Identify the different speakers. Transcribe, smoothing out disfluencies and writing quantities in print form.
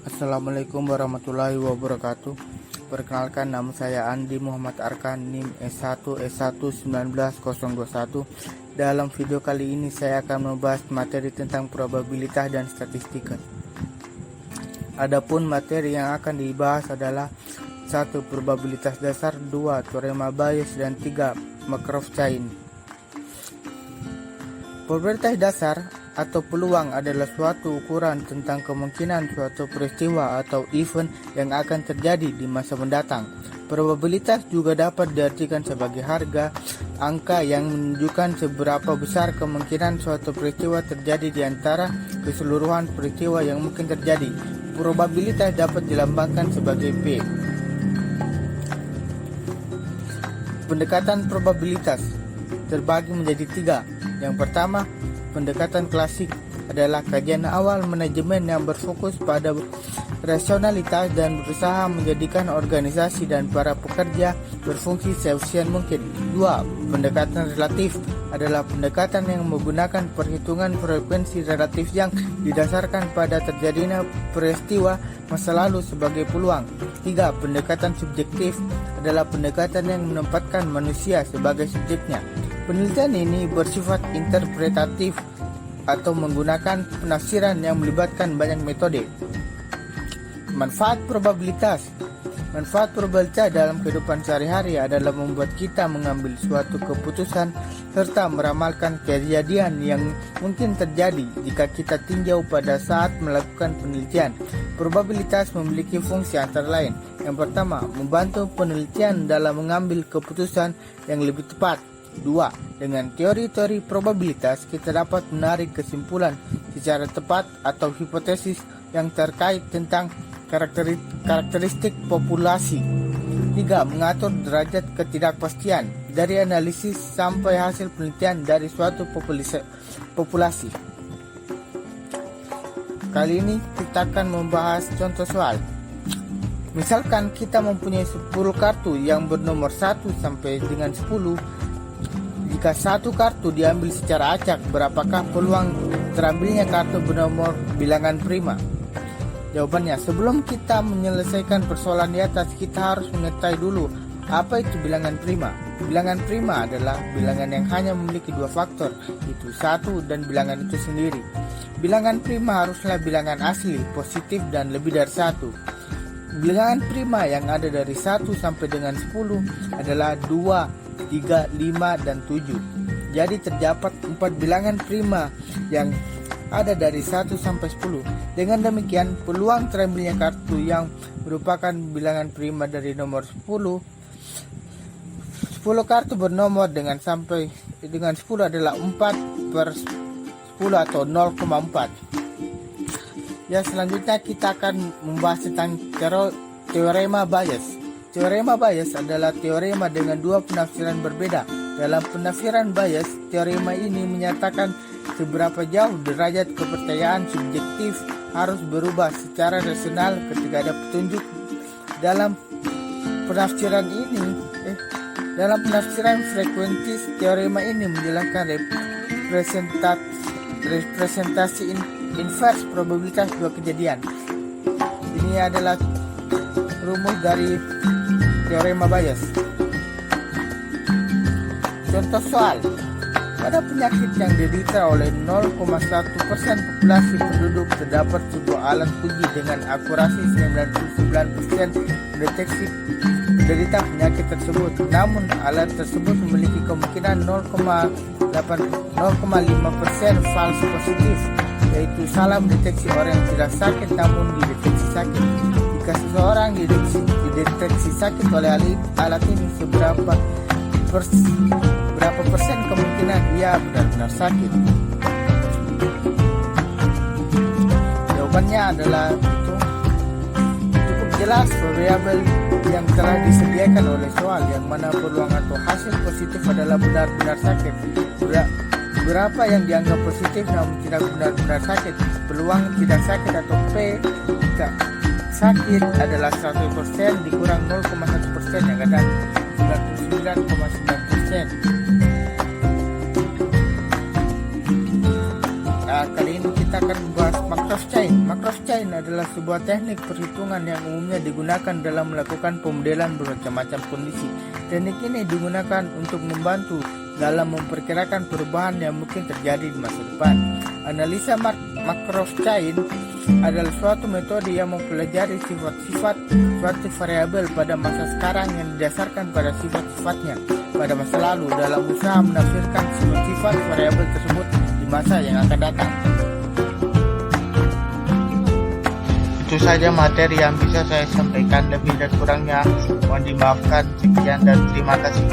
Speaker 1: Assalamualaikum warahmatullahi wabarakatuh. Perkenalkan, nama saya Andi Muhammad Arkan, NIM S1S11901. Dalam video kali ini saya akan membahas materi tentang probabilitas dan statistika. Adapun materi yang akan dibahas adalah 1. Probabilitas dasar, 2. Teorema Bayes, dan 3. Markov chain. Probabilitas dasar atau peluang adalah suatu ukuran tentang kemungkinan suatu peristiwa atau event yang akan terjadi di masa mendatang. Probabilitas juga dapat diartikan sebagai harga angka yang menunjukkan seberapa besar kemungkinan suatu peristiwa terjadi di antara keseluruhan peristiwa yang mungkin terjadi. Probabilitas dapat dilambangkan sebagai P. Pendekatan probabilitas terbagi menjadi 3. Yang pertama, pendekatan klasik adalah kajian awal manajemen yang berfokus pada rasionalitas dan berusaha menjadikan organisasi dan para pekerja berfungsi seefisien mungkin. 2. Pendekatan relatif adalah pendekatan yang menggunakan perhitungan frekuensi relatif yang didasarkan pada terjadinya peristiwa masa lalu sebagai peluang. 3. Pendekatan subjektif adalah pendekatan yang menempatkan manusia sebagai subjeknya. Penelitian ini bersifat interpretatif atau menggunakan penafsiran yang melibatkan banyak metode. Manfaat probabilitas. Manfaat probabilitas dalam kehidupan sehari-hari adalah membuat kita mengambil suatu keputusan serta meramalkan kejadian yang mungkin terjadi jika kita tinjau pada saat melakukan penelitian. Probabilitas memiliki fungsi antara lain. Yang pertama, membantu penelitian dalam mengambil keputusan yang lebih tepat. 2. Dengan teori-teori probabilitas, kita dapat menarik kesimpulan secara tepat atau hipotesis yang terkait tentang karakteristik populasi. 3. Mengatur derajat ketidakpastian dari analisis sampai hasil penelitian dari suatu populasi. Kali ini kita akan membahas contoh soal. Misalkan kita mempunyai 10 kartu yang bernomor 1 sampai dengan 10. Jika satu kartu diambil secara acak, berapakah peluang terambilnya kartu bernomor bilangan prima? Jawabannya, sebelum kita menyelesaikan persoalan di atas, kita harus mengetahui dulu apa itu bilangan prima. Bilangan prima adalah bilangan yang hanya memiliki 2 faktor, yaitu 1 dan bilangan itu sendiri. Bilangan prima haruslah bilangan asli, positif, dan lebih dari 1. Bilangan prima yang ada dari 1 sampai dengan 10 adalah 2, 3, 5, dan 7. Jadi terdapat 4 bilangan prima yang ada dari 1 sampai 10. Dengan demikian, peluang terambilnya kartu yang merupakan bilangan prima dari nomor 10 kartu bernomor dengan sampai dengan 10 adalah 4/10 atau 0,4. Ya, selanjutnya kita akan membahas tentang teorema Bayes. Teorema Bayes adalah teorema dengan 2 penafsiran berbeda. Dalam penafsiran Bayes, teorema ini menyatakan seberapa jauh derajat kepercayaan subjektif harus berubah secara rasional ketika ada petunjuk. Dalam penafsiran frekuentis, teorema ini menjelaskan representasi inverse probabilitas 2 kejadian. Ini adalah rumus dari teorema Bayes. Contoh soal. Pada penyakit yang diderita oleh 0,1% populasi penduduk, terdapat sebuah alat uji dengan akurasi 99% mendeteksi penderita penyakit tersebut. Namun alat tersebut memiliki kemungkinan 0,5% false positif, yaitu salah mendeteksi orang yang tidak sakit namun dideteksi sakit. Jika seseorang dideteksi sakit oleh alat ini, berapa persen kemungkinan dia benar-benar sakit? Jawabannya adalah itu cukup jelas, variabel yang telah disediakan oleh soal, yang mana peluang atau hasil positif adalah benar-benar sakit. Berapa yang dianggap positif namun tidak benar-benar sakit? Peluang tidak sakit atau P tidak sakit adalah 100% dikurang 0,1% yang ada 99,9%. Nah, kali ini kita kita akan membahas Markov Chain. Markov Chain adalah sebuah teknik perhitungan yang umumnya digunakan dalam melakukan pemodelan bermacam-macam kondisi. Teknik ini digunakan untuk membantu dalam memperkirakan perubahan yang mungkin terjadi di masa depan. Analisa Markov Chain adalah suatu metode yang mempelajari sifat-sifat suatu variabel pada masa sekarang yang didasarkan pada sifat-sifatnya pada masa lalu dalam usaha menafsirkan sifat-sifat variabel tersebut di masa yang akan datang. Itu saja materi yang bisa saya sampaikan, lebih dan kurangnya mohon dimaafkan. Sekian dan terima kasih.